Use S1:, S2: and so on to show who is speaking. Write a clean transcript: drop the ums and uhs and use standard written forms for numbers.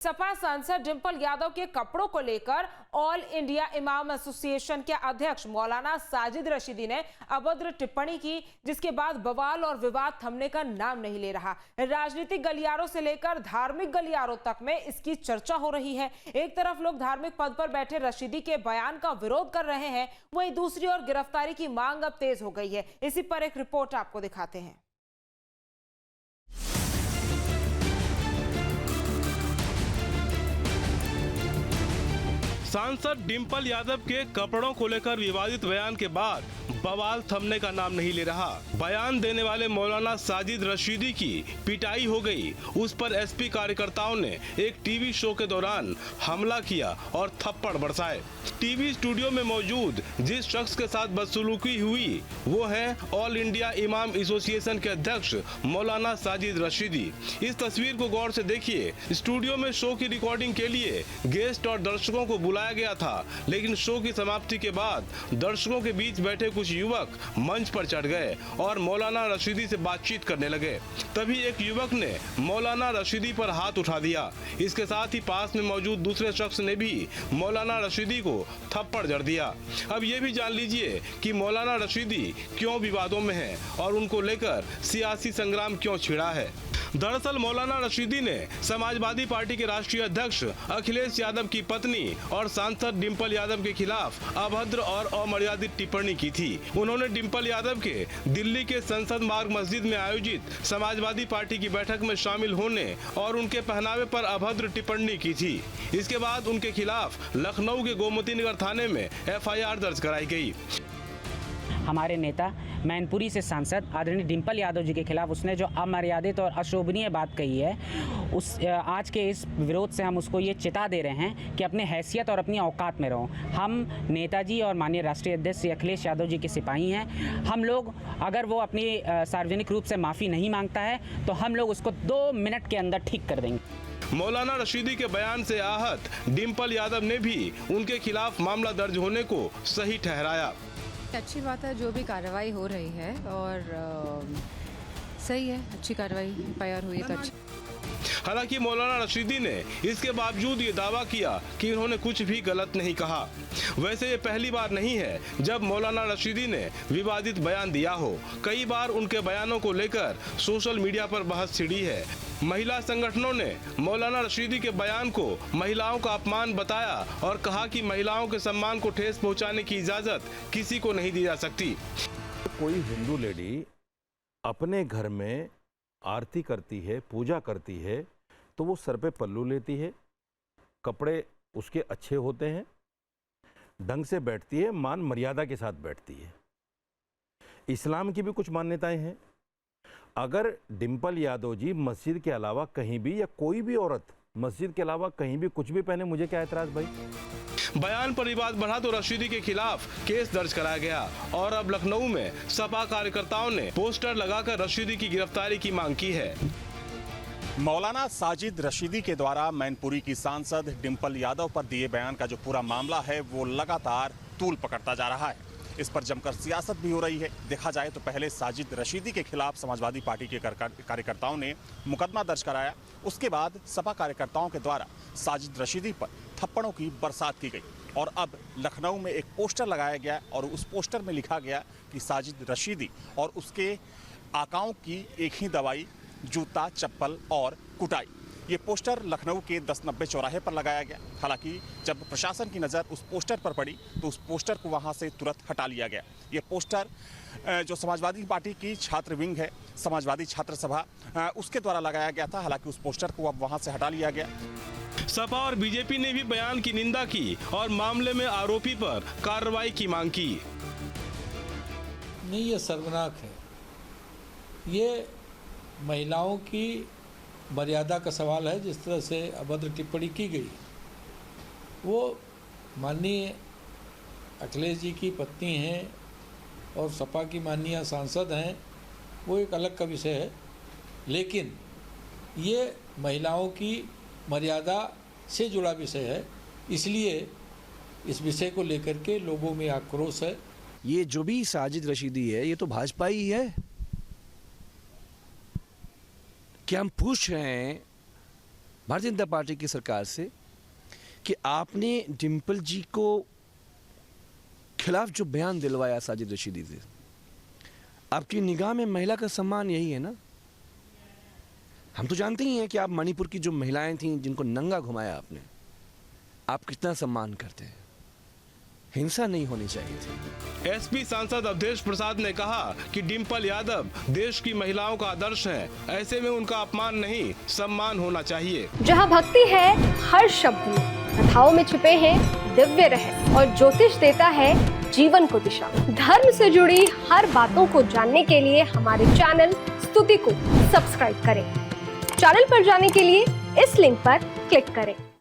S1: सपा सांसद डिंपल यादव के कपड़ों को लेकर ऑल इंडिया इमाम एसोसिएशन के अध्यक्ष मौलाना साजिद रशीदी ने अभद्र टिप्पणी की, जिसके बाद बवाल और विवाद थमने का नाम नहीं ले रहा। राजनीतिक गलियारों से लेकर धार्मिक गलियारों तक में इसकी चर्चा हो रही है। एक तरफ लोग धार्मिक पद पर बैठे रशीदी के बयान का विरोध कर रहे हैं, वहीं दूसरी ओर गिरफ्तारी की मांग अब तेज हो गई है। इसी पर एक रिपोर्ट आपको दिखाते हैं।
S2: सांसद डिंपल यादव के कपड़ों को लेकर विवादित बयान के बाद बवाल थमने का नाम नहीं ले रहा। बयान देने वाले मौलाना साजिद रशीदी की पिटाई हो गई। उस पर एसपी कार्यकर्ताओं ने एक टीवी शो के दौरान हमला किया और थप्पड़ बरसाए। टीवी स्टूडियो में मौजूद जिस शख्स के साथ बदसलूकी हुई वो है ऑल इंडिया इमाम एसोसिएशन के अध्यक्ष मौलाना साजिद रशीदी। इस तस्वीर को गौर से देखिए। स्टूडियो में शो की रिकॉर्डिंग के लिए गेस्ट और दर्शकों को बुलाया गया था, लेकिन शो की समाप्ति के बाद दर्शकों के बीच बैठे कुछ युवक मंच पर चढ़ गए और मौलाना रशीदी से बातचीत करने लगे। तभी एक युवक ने मौलाना रशीदी पर हाथ उठा दिया। इसके साथ ही पास में मौजूद दूसरे शख्स ने भी मौलाना रशीदी को थप्पड़ जड़ दिया। अब ये भी जान लीजिए कि मौलाना रशीदी क्यों विवादों में हैं और उनको लेकर सियासी संग्राम क्यों छिड़ा है। दरअसल मौलाना रशीदी ने समाजवादी पार्टी के राष्ट्रीय अध्यक्ष अखिलेश यादव की पत्नी और सांसद डिंपल यादव के खिलाफ अभद्र और अमर्यादित टिप्पणी की थी। उन्होंने डिंपल यादव के दिल्ली के संसद मार्ग मस्जिद में आयोजित समाजवादी पार्टी की बैठक में शामिल होने और उनके पहनावे पर अभद्र टिप्पणी की थी। इसके बाद उनके खिलाफ लखनऊ के गोमती नगर थाने में FIR दर्ज कराई गई।
S3: हमारे नेता मैनपुरी से सांसद आदरणीय डिंपल यादव जी के खिलाफ उसने जो अमर्यादित और अशोभनीय बात कही है, उस आज के इस विरोध से हम उसको ये चिता दे रहे हैं कि अपने हैसियत और अपनी औकात में रहो। हम नेताजी और माननीय राष्ट्रीय अध्यक्ष श्री अखिलेश यादव जी के सिपाही हैं। हम लोग अगर वो अपनी सार्वजनिक रूप से माफ़ी नहीं मांगता है तो हम लोग उसको 2 मिनट के अंदर ठीक कर देंगे।
S2: मौलाना रशीदी के बयान से आहत डिंपल यादव ने भी उनके खिलाफ मामला दर्ज होने को सही ठहराया।
S4: अच्छी बात है जो भी कार्रवाई हो रही है और सही है, अच्छी कार्रवाई FIR हुई तो अच्छी।
S2: हालांकि मौलाना रशीदी ने इसके बावजूद ये दावा किया कि उन्होंने कुछ भी गलत नहीं कहा। वैसे ये पहली बार नहीं है जब मौलाना रशीदी ने विवादित बयान दिया हो। कई बार उनके बयानों को लेकर सोशल मीडिया पर बहस छिड़ी है। महिला संगठनों ने मौलाना रशीदी के बयान को महिलाओं का अपमान बताया और कहा कि महिलाओं के सम्मान को ठेस पहुंचाने की इजाजत किसी को नहीं दी जा सकती।
S5: कोई हिंदू लेडी अपने घर में आरती करती है, पूजा करती है, तो वो सर पे पल्लू लेती है, कपड़े उसके अच्छे होते हैं, ढंग से बैठती है, मान मर्यादा के साथ बैठती है। इस्लाम की भी कुछ मान्यताएं हैं। अगर डिंपल यादव जी मस्जिद के अलावा कहीं भी या कोई भी औरत मस्जिद के अलावा कहीं भी कुछ भी पहने, मुझे क्या एतराज भाई।
S2: बयान पर विवाद बढ़ा तो रशीदी के खिलाफ केस दर्ज कराया गया और अब लखनऊ में सपा कार्यकर्ताओं ने पोस्टर लगाकर रशीदी की गिरफ्तारी की मांग की है।
S6: मौलाना साजिद रशीदी के द्वारा मैनपुरी की सांसद डिंपल यादव पर दिए बयान का जो पूरा मामला है वो लगातार तूल पकड़ता जा रहा है। इस पर जमकर सियासत भी हो रही है। देखा जाए तो पहले साजिद रशीदी के खिलाफ समाजवादी पार्टी के कार्यकर्ताओं ने मुकदमा दर्ज कराया। उसके बाद सपा कार्यकर्ताओं के द्वारा साजिद रशीदी पर थप्पड़ों की बरसात की गई और अब लखनऊ में एक पोस्टर लगाया गया और उस पोस्टर में लिखा गया कि साजिद रशीदी और उसके आकाओं की एक ही दवाई, जूता, चप्पल और कुटाई। ये पोस्टर लखनऊ के 1090 चौराहे पर लगाया गया। हालांकि जब प्रशासन की नज़र उस पोस्टर पर पड़ी तो उस पोस्टर को वहां से तुरंत हटा लिया गया। ये पोस्टर जो समाजवादी पार्टी की छात्र विंग है, समाजवादी छात्र सभा, उसके द्वारा लगाया गया था। हालांकि उस पोस्टर को अब वहां से हटा लिया गया।
S2: सपा और बीजेपी ने भी बयान की निंदा की और मामले में आरोपी पर कार्रवाई की मांग की।
S7: नहीं, ये शर्मनाक है। ये महिलाओं की मर्यादा का सवाल है। जिस तरह से अभद्र टिप्पणी की गई, वो माननीय अखिलेश जी की पत्नी हैं और सपा की माननीय सांसद हैं, वो एक अलग का विषय है। लेकिन ये महिलाओं की मर्यादा से जुड़ा विषय है, इसलिए इस विषय को लेकर के लोगों में आक्रोश है।
S8: ये जो भी साजिद रशीदी है, ये तो भाजपा ही है। क्या हम पूछ रहे हैं भारतीय जनता पार्टी की सरकार से कि आपने डिम्पल जी को खिलाफ जो बयान दिलवाया साजिद रशीदी से, आपकी निगाह में महिला का सम्मान यही है ना? हम तो जानते ही हैं कि आप मणिपुर की जो महिलाएं थीं जिनको नंगा घुमाया आपने, आप कितना सम्मान करते हैं। हिंसा नहीं होनी चाहिए थी।
S2: एसपी सांसद अवधेश प्रसाद ने कहा कि डिम्पल यादव देश की महिलाओं का आदर्श है, ऐसे में उनका अपमान नहीं सम्मान होना चाहिए।
S9: जहां भक्ति है हर शब्द में, कथाओं में छुपे हैं दिव्य रहस्य और ज्योतिष देता है जीवन को दिशा। धर्म से जुड़ी हर बातों को जानने के लिए हमारे चैनल स्तुति को सब्सक्राइब करें। चैनल पर जाने के लिए इस लिंक पर क्लिक करें।